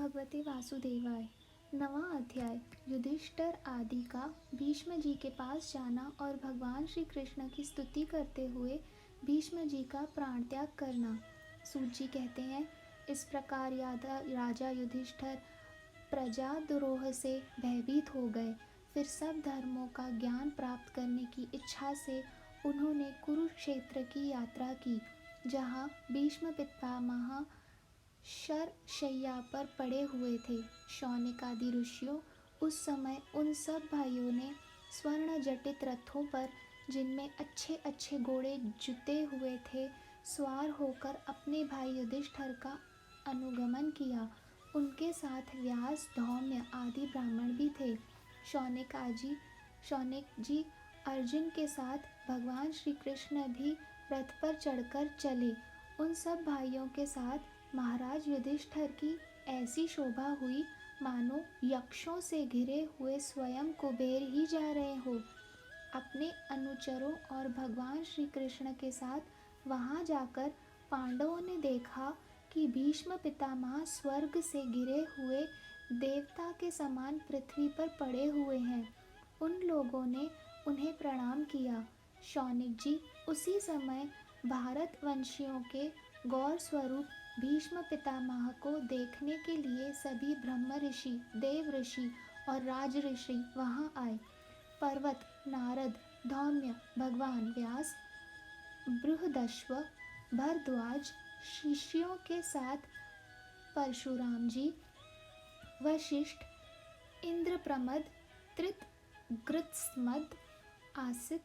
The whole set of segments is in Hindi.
भगवते वासुदेवाय। नवा अध्याय। युधिष्ठिर आदि का भीष्म जी के पास जाना और भगवान श्री कृष्ण की स्तुति करते हुए भीष्म जी का प्राण त्याग करना। सूत जी कहते हैं, इस प्रकार राजा युधिष्ठिर प्रजा द्रोह से भयभीत हो गए। फिर सब धर्मों का ज्ञान प्राप्त करने की इच्छा से उन्होंने कुरुक्षेत्र की यात्रा की, जहाँ भीष्म पितामह शरशय्या पर पड़े हुए थे। शौनक आदि ऋषियों उस समय उन सब भाइयों ने स्वर्ण जटित रथों पर, जिनमें अच्छे अच्छे घोड़े जुते हुए थे, सवार होकर अपने भाई युधिष्ठिर का अनुगमन किया। उनके साथ व्यास, धौम्य आदि ब्राह्मण भी थे। शौनक जी अर्जुन के साथ भगवान श्री कृष्ण भी रथ पर चढ़कर चले। उन सब भाइयों के साथ महाराज युधिष्ठिर की ऐसी शोभा हुई मानो यक्षों से घिरे हुए स्वयं कुबेर ही जा रहे हो। अपने अनुचरों और भगवान श्री कृष्ण के साथ वहां जाकर पांडवों ने देखा कि भीष्म पितामह स्वर्ग से गिरे हुए देवता के समान पृथ्वी पर पड़े हुए हैं। उन लोगों ने उन्हें प्रणाम किया। शौनक जी उसी समय भारतवंशियों के गौर स्वरूप भीष्म पितामह को देखने के लिए सभी ब्रह्म ऋषि, देव ऋषि और राज ऋषि वहां आए। पर्वत, नारद, धौम्य, भगवान व्यास, बृहदश्व, भरद्वाज शिष्यों के साथ परशुराम जी, वशिष्ठ, इंद्रप्रमद, त्रित, गृत्समद, आसित,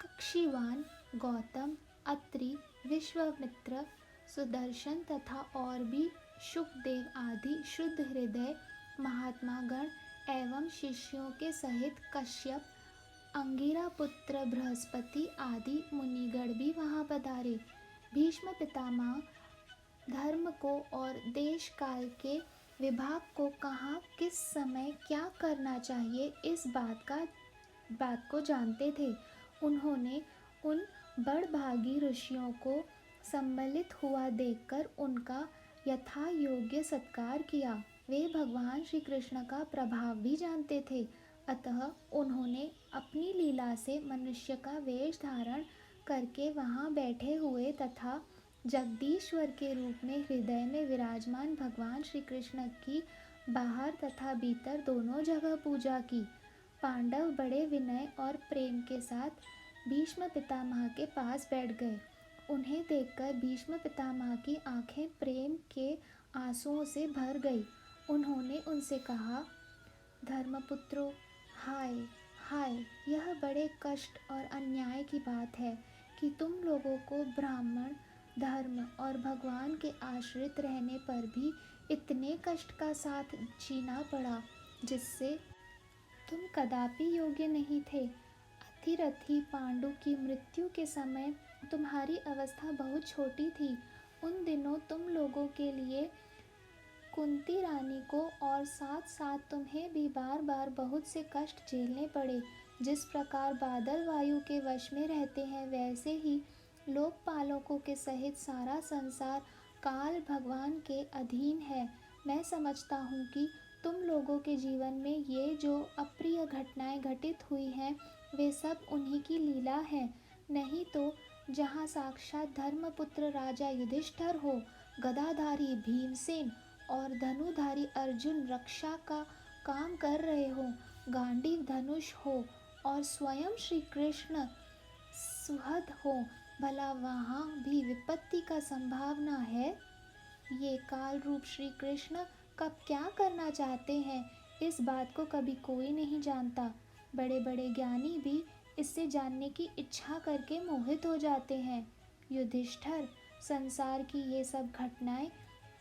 कक्षीवान, गौतम, अत्रि, विश्वामित्र, सुदर्शन तथा और भी शुकदेव आदि शुद्ध हृदय महात्मा गण एवं शिष्यों के सहित कश्यप, अंगिरा पुत्र बृहस्पति आदि मुनिगण भी वहां पधारे। भीष्म पितामह धर्म को और देश काल के विभाग को कहाँ किस समय क्या करना चाहिए, इस बात को जानते थे। उन्होंने उन बड़भागी ऋषियों को सम्मिलित हुआ देखकर उनका यथा योग्य सत्कार किया। वे भगवान श्री कृष्ण का प्रभाव भी जानते थे, अतः उन्होंने अपनी लीला से मनुष्य का वेश धारण करके वहां बैठे हुए तथा जगदीश्वर के रूप में हृदय में विराजमान भगवान श्री कृष्ण की बाहर तथा भीतर दोनों जगह पूजा की। पांडव बड़े विनय और प्रेम के साथ भीष्म पितामह के पास बैठ गए। उन्हें देखकर भीष्म पितामह की आंखें प्रेम के आंसुओं से भर गई। उन्होंने उनसे कहा, धर्मपुत्रों, हाय हाय, यह बड़े कष्ट और अन्याय की बात है कि तुम लोगों को ब्राह्मण धर्म और भगवान के आश्रित रहने पर भी इतने कष्ट का साथ जीना पड़ा, जिससे तुम कदापि योग्य नहीं थे। अथिरथी पांडु की मृत्यु के समय तुम्हारी अवस्था बहुत छोटी थी। उन दिनों तुम लोगों के लिए कुंती रानी को और साथ साथ तुम्हें भी बार बार बहुत से कष्ट झेलने पड़े। जिस प्रकार बादल वायु के वश में रहते हैं, वैसे ही लोकपालोकों के सहित सारा संसार काल भगवान के अधीन है। मैं समझता हूँ कि तुम लोगों के जीवन में ये जो अप्रिय घटनाएं घटित हुई हैं, वे सब उन्हीं की लीला है। नहीं तो जहाँ साक्षात धर्मपुत्र राजा युधिष्ठिर हो, गदाधारी भीमसेन और धनुधारी अर्जुन रक्षा का काम कर रहे हो, गांडीव धनुष हो और स्वयं श्री कृष्ण सुहद हो, भला वहाँ भी विपत्ति का संभावना है। ये काल रूप श्री कृष्ण कब क्या करना चाहते हैं, इस बात को कभी कोई नहीं जानता। बड़े बड़े ज्ञानी भी इससे जानने की इच्छा करके मोहित हो जाते हैं। युधिष्ठिर, संसार की ये सब घटनाएं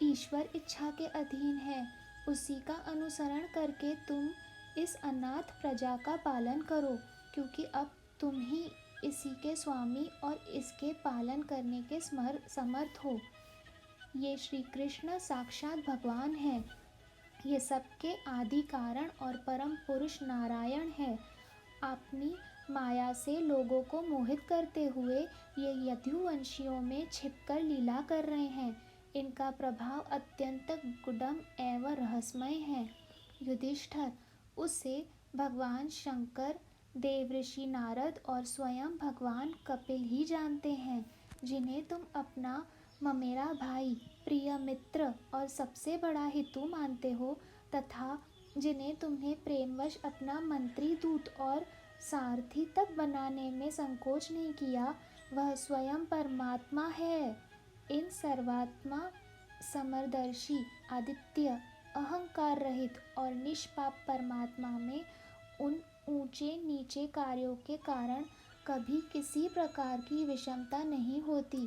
ईश्वर इच्छा के अधीन है। उसी का अनुसरण करके तुम इस अनाथ प्रजा का पालन करो, क्योंकि अब तुम ही इसी के स्वामी और इसके पालन करने के समर्थ हो। ये श्री कृष्ण साक्षात भगवान है। ये सबके आदि कारण और परम पुरुष नारायण है। अपनी माया से लोगों को मोहित करते हुए ये यदुवंशियों में छिपकर लीला कर रहे हैं। इनका प्रभाव अत्यंत गुडम एवं रहस्यमय है। युधिष्ठिर, उसे भगवान शंकर, देवऋषि नारद और स्वयं भगवान कपिल ही जानते हैं, जिन्हें तुम अपना ममेरा भाई, प्रिय मित्र और सबसे बड़ा हितु मानते हो, तथा जिन्हें तुमने प्रेमवश अपना मंत्री, दूत और सारथी तक बनाने में संकोच नहीं किया, वह स्वयं परमात्मा है। इन सर्वात्मा, समरदर्शी, आदित्य, अहंकार रहित और निष्पाप परमात्मा में उन ऊंचे नीचे कार्यों के कारण कभी किसी प्रकार की विषमता नहीं होती।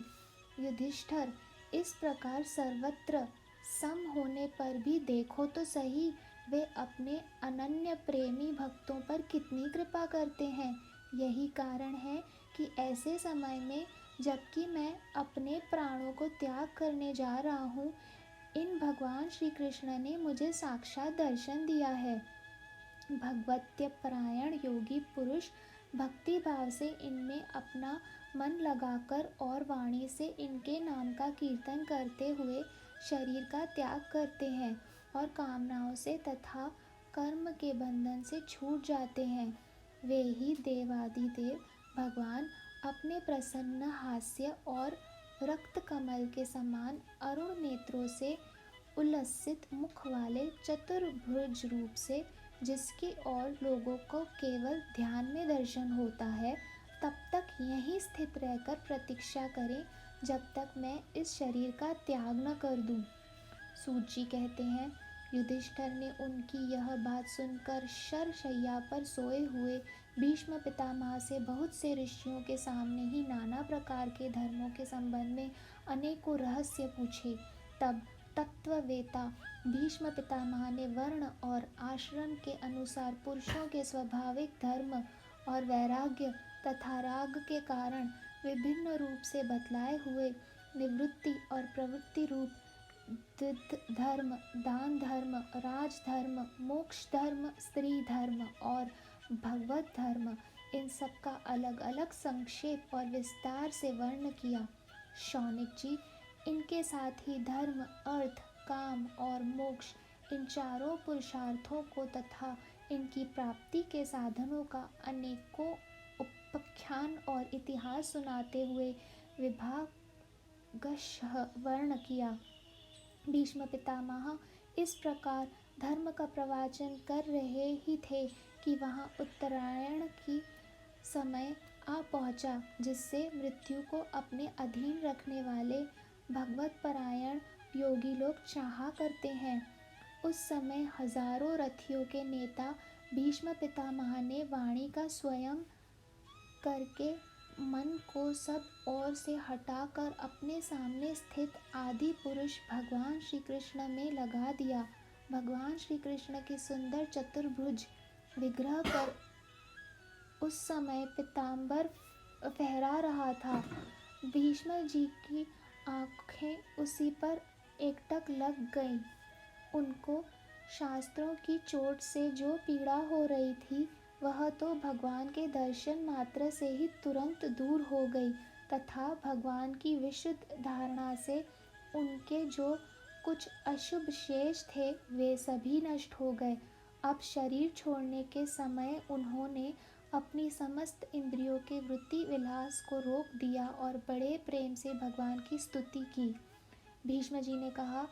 युधिष्ठिर, इस प्रकार सर्वत्र सम होने पर भी देखो तो सही, वे अपने अनन्य प्रेमी भक्तों पर कितनी कृपा करते हैं। यही कारण है कि ऐसे समय में, जबकि मैं अपने प्राणों को त्याग करने जा रहा हूँ, इन भगवान श्री कृष्ण ने मुझे साक्षात दर्शन दिया है। भगवत्य परायण योगी पुरुष भक्ति भाव से इनमें अपना मन लगाकर और वाणी से इनके नाम का कीर्तन करते हुए शरीर का त्याग करते हैं और कामनाओं से तथा कर्म के बंधन से छूट जाते हैं। वे ही देवादिदेव भगवान अपने प्रसन्न हास्य और रक्त कमल के समान अरुण नेत्रों से उल्लसित मुख वाले चतुर्भुज रूप से, जिसकी ओर लोगों को केवल ध्यान में दर्शन होता है, तब तक यहीं स्थित रहकर प्रतीक्षा करें जब तक मैं इस शरीर का त्याग न कर दूं। सूत जी कहते हैं, युधिष्ठिर ने उनकी यह बात सुनकर शरशय्या पर सोए हुए भीष्म पितामह से बहुत से ऋषियों के सामने ही नाना प्रकार के धर्मों के संबंध में अनेकों रहस्य पूछे। तब तत्ववेता भीष्म पितामह ने वर्ण और आश्रम के अनुसार पुरुषों के स्वाभाविक धर्म और वैराग्य तथा राग के कारण विभिन्न रूप से बतलाए हुए निवृत्ति और प्रवृत्ति रूप द्विध धर्म, दान धर्म, राजधर्म, मोक्ष धर्म, स्त्री धर्म और भगवत धर्म, इन सब का अलग अलग संक्षेप और विस्तार से वर्ण किया। शौनक जी, इनके साथ ही धर्म, अर्थ, काम और मोक्ष, इन चारों पुरुषार्थों को तथा इनकी प्राप्ति के साधनों का अनेकों उपाख्यान और इतिहास सुनाते हुए विभागशः वर्ण किया। भीष्म पितामह इस प्रकार धर्म का प्रवचन कर रहे ही थे कि वहाँ उत्तरायण की समय आ पहुँचा, जिससे मृत्यु को अपने अधीन रखने वाले भगवत परायण योगी लोग चाहा करते हैं। उस समय हजारों रथियों के नेता भीष्म पितामह ने वाणी का स्वयं करके मन को सब ओर से हटाकर अपने सामने स्थित आदि पुरुष भगवान श्री कृष्ण में लगा दिया। भगवान श्री कृष्ण की सुंदर चतुर्भुज विग्रह पर उस समय पीताम्बर फहरा रहा था। भीष्म जी की आंखें उसी पर एकटक लग गईं। उनको शास्त्रों की चोट से जो पीड़ा हो रही थी, वह तो भगवान के दर्शन मात्र से ही तुरंत दूर हो गई तथा भगवान की विशुद्ध धारणा से उनके जो कुछ अशुभ शेष थे, वे सभी नष्ट हो गए। अब शरीर छोड़ने के समय उन्होंने अपनी समस्त इंद्रियों के वृत्ति विलास को रोक दिया और बड़े प्रेम से भगवान की स्तुति की। भीष्म जी ने कहा,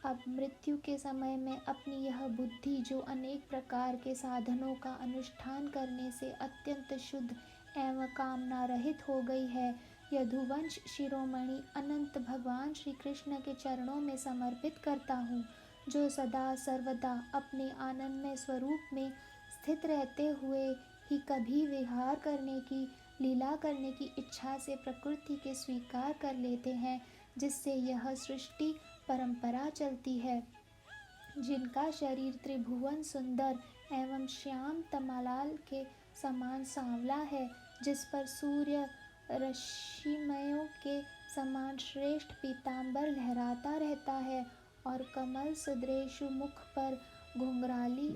अब मृत्यु के समय में अपनी यह बुद्धि, जो अनेक प्रकार के साधनों का अनुष्ठान करने से अत्यंत शुद्ध एवं कामना रहित हो गई है, यदुवंश शिरोमणि अनंत भगवान श्री कृष्ण के चरणों में समर्पित करता हूँ, जो सदा सर्वदा अपने आनंदमय स्वरूप में स्थित रहते हुए ही कभी विहार करने की, लीला करने की इच्छा से प्रकृति के स्वीकार कर लेते हैं, जिससे यह सृष्टि परंपरा चलती है। जिनका शरीर त्रिभुवन सुंदर एवं श्याम तमालाल के समान सांवला है, जिस पर सूर्य रश्मियों के समान श्रेष्ठ पीताम्बर लहराता रहता है और कमल सदृश मुख पर घुंघराली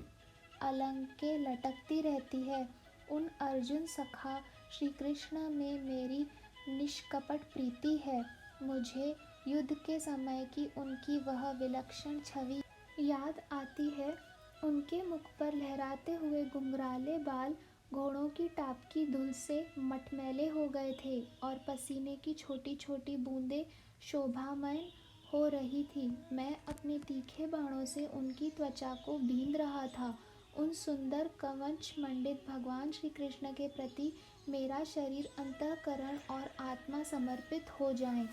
अलंके लटकती रहती है, उन अर्जुन सखा श्री कृष्ण में मेरी निष्कपट प्रीति है। मुझे युद्ध के समय की उनकी वह विलक्षण छवि याद आती है। उनके मुख पर लहराते हुए घुंघराले बाल घोड़ों की टाप की धूल से मटमैले हो गए थे और पसीने की छोटी छोटी बूंदें शोभामय हो रही थी। मैं अपने तीखे बाणों से उनकी त्वचा को बींध रहा था। उन सुंदर कवच मंडित भगवान श्री कृष्ण के प्रति मेरा शरीर, अंतःकरण और आत्मा समर्पित हो जाएं।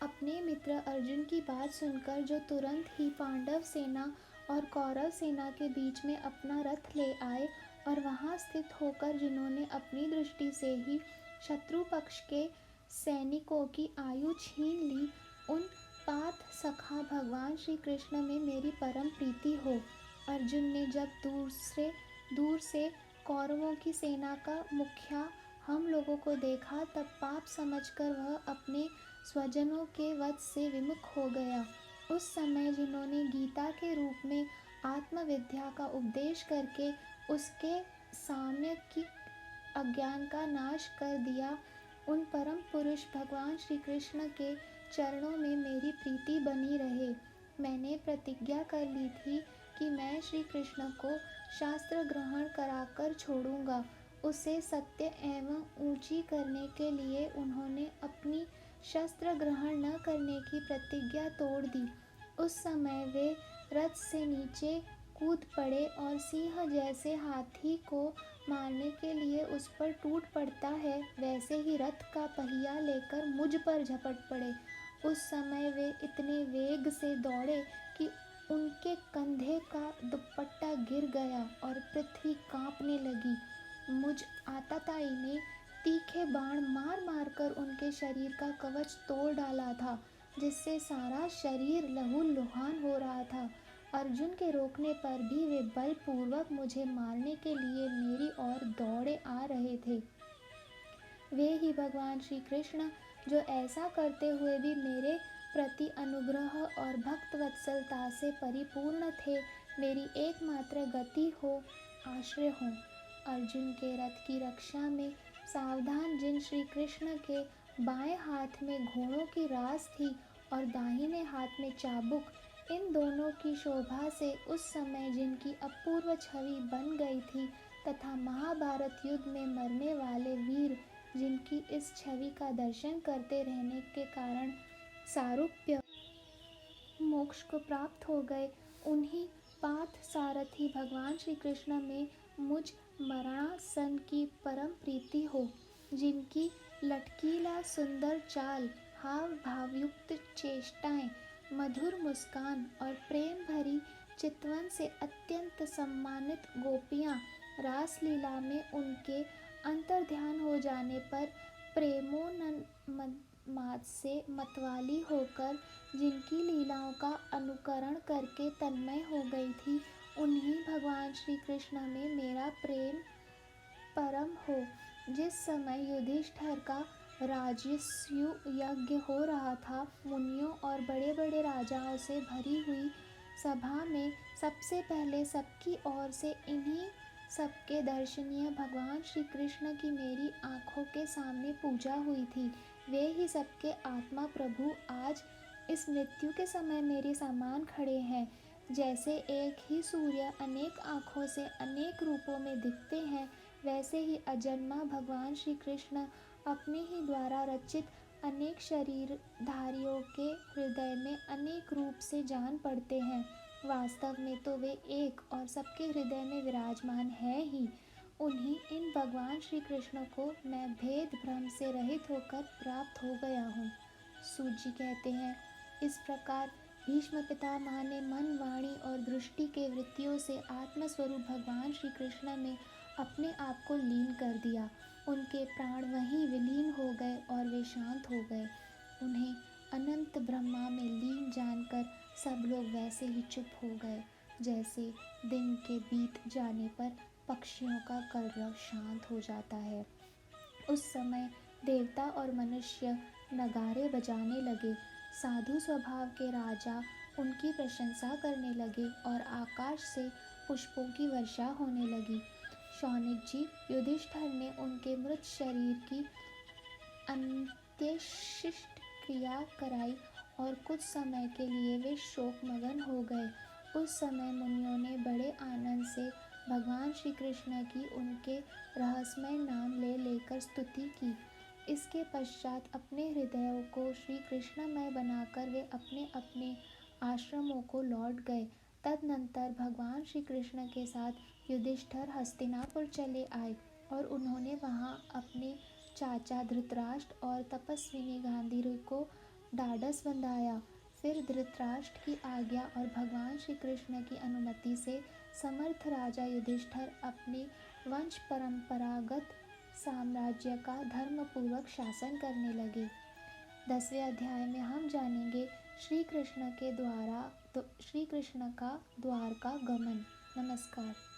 अपने मित्र अर्जुन की बात सुनकर, जो तुरंत ही पांडव सेना और कौरव सेना के बीच में अपना रथ ले आए और वहां स्थित होकर जिन्होंने अपनी दृष्टि से ही शत्रु पक्ष के सैनिकों की आयु छीन ली, उन पार्थ सखा भगवान श्री कृष्ण में मेरी परम प्रीति हो। अर्जुन ने जब दूर से कौरवों की सेना का मुखिया हम लोगों को देखा, तब पाप समझकर वह अपने स्वजनों के वध से विमुख हो गया। उस समय जिन्होंने गीता के रूप में आत्मविद्या का उपदेश करके उसके साम्यक की अज्ञान का नाश कर दिया, उन परम पुरुष भगवान श्री कृष्ण के चरणों में मेरी प्रीति बनी रहे। मैंने प्रतिज्ञा कर ली थी कि मैं श्री कृष्ण को शास्त्र ग्रहण कराकर छोड़ूंगा। उसे सत्य एवं ऊंची करने के लिए उन्होंने अपनी शस्त्र ग्रहण न करने की प्रतिज्ञा तोड़ दी। उस समय वे रथ से नीचे कूद पड़े और सिंह जैसे हाथी को मारने के लिए उस पर टूट पड़ता है, वैसे ही रथ का पहिया लेकर मुझ पर झपट पड़े। उस समय वे इतने वेग से दौड़े कि उनके कंधे का दुपट्टा गिर गया और पृथ्वी कांपने लगी। मुझ आतताई ने तीखे बाण मार मार कर उनके शरीर का कवच तोड़ डाला था, जिससे सारा शरीर लहूलुहान हो रहा था। अर्जुन के रोकने पर भी वे बलपूर्वक मुझे मारने के लिए मेरी ओर दौड़े आ रहे थे। वे ही भगवान श्री कृष्ण जो ऐसा करते हुए भी मेरे प्रति अनुग्रह और भक्त वत्सलता से परिपूर्ण थे, मेरी एकमात्र गति हो, आश्रय हो। अर्जुन के रथ की रक्षा में सावधान जिन श्री कृष्ण के बाएं हाथ में घोड़ों की रास थी और दाहिने हाथ में चाबुक, इन दोनों की शोभा से उस समय जिनकी अपूर्व छवि बन गई थी, तथा महाभारत युद्ध में मरने वाले वीर जिनकी इस छवि का दर्शन करते रहने के कारण सारूप्य मोक्ष को प्राप्त हो गए, उन्हीं पार्थ सारथी भगवान श्री कृष्ण में मुझ मरणासन की परम प्रीति हो, जिनकी लटकीला सुंदर चाल, हाव भावयुक्त चेष्टाएं, मधुर मुस्कान और प्रेम भरी चितवन से अत्यंत सम्मानित गोपियां रासलीला में उनके अंतर्ध्यान हो जाने पर प्रेमोन्माद से मतवाली होकर जिनकी लीलाओं का अनुकरण करके तन्मय हो गई थी, उन्हीं भगवान श्री कृष्ण में मेरा प्रेम परम हो। जिस समय युधिष्ठिर का राजसूय यज्ञ हो रहा था, मुनियों और बड़े बड़े राजाओं से भरी हुई सभा में सबसे पहले सबकी ओर से इन्हीं सबके दर्शनीय भगवान श्री कृष्ण की मेरी आंखों के सामने पूजा हुई थी। वे ही सबके आत्मा प्रभु आज इस मृत्यु के समय मेरे समान खड़े हैं। जैसे एक ही सूर्य अनेक आँखों से अनेक रूपों में दिखते हैं, वैसे ही अजन्मा भगवान श्री कृष्ण अपने ही द्वारा रचित अनेक शरीरधारियों के हृदय में अनेक रूप से जान पड़ते हैं। वास्तव में तो वे एक और सबके हृदय में विराजमान है ही। उन्हीं इन भगवान श्री कृष्ण को मैं भेद भ्रम से रहित होकर प्राप्त हो गया हूँ। सूत जी कहते हैं, इस प्रकार भीष्म पितामह ने मन, वाणी और दृष्टि के वृत्तियों से आत्मस्वरूप भगवान श्री कृष्ण में अपने आप को लीन कर दिया। उनके प्राण वहीं विलीन हो गए और वे शांत हो गए। उन्हें अनंत ब्रह्मा में लीन जानकर सब लोग वैसे ही चुप हो गए, जैसे दिन के बीत जाने पर पक्षियों का कलरव शांत हो जाता है। उस समय देवता और मनुष्य नगारे बजाने लगे। साधु स्वभाव के राजा उनकी प्रशंसा करने लगे और आकाश से पुष्पों की वर्षा होने लगी। शौनक जी, युधिष्ठिर ने उनके मृत शरीर की अंत्येष्टि क्रिया कराई और कुछ समय के लिए वे शोकमग्न हो गए। उस समय मुनियों ने बड़े आनंद से भगवान श्री कृष्ण की उनके रहस्यमय नाम ले लेकर स्तुति की। इसके पश्चात अपने हृदयों को श्री कृष्णमय बनाकर वे अपने अपने आश्रमों को लौट गए। तदनंतर भगवान श्री कृष्ण के साथ युधिष्ठिर हस्तिनापुर चले आए और उन्होंने वहां अपने चाचा धृतराष्ट्र और तपस्विनी गांधारी को ढाढ़स बंधाया। फिर धृतराष्ट्र की आज्ञा और भगवान श्री कृष्ण की अनुमति से समर्थ राजा युधिष्ठिर अपने वंश परंपरागत साम्राज्य का धर्मपूर्वक शासन करने लगे। 10वें अध्याय में हम जानेंगे श्री कृष्ण का द्वारका गमन। नमस्कार।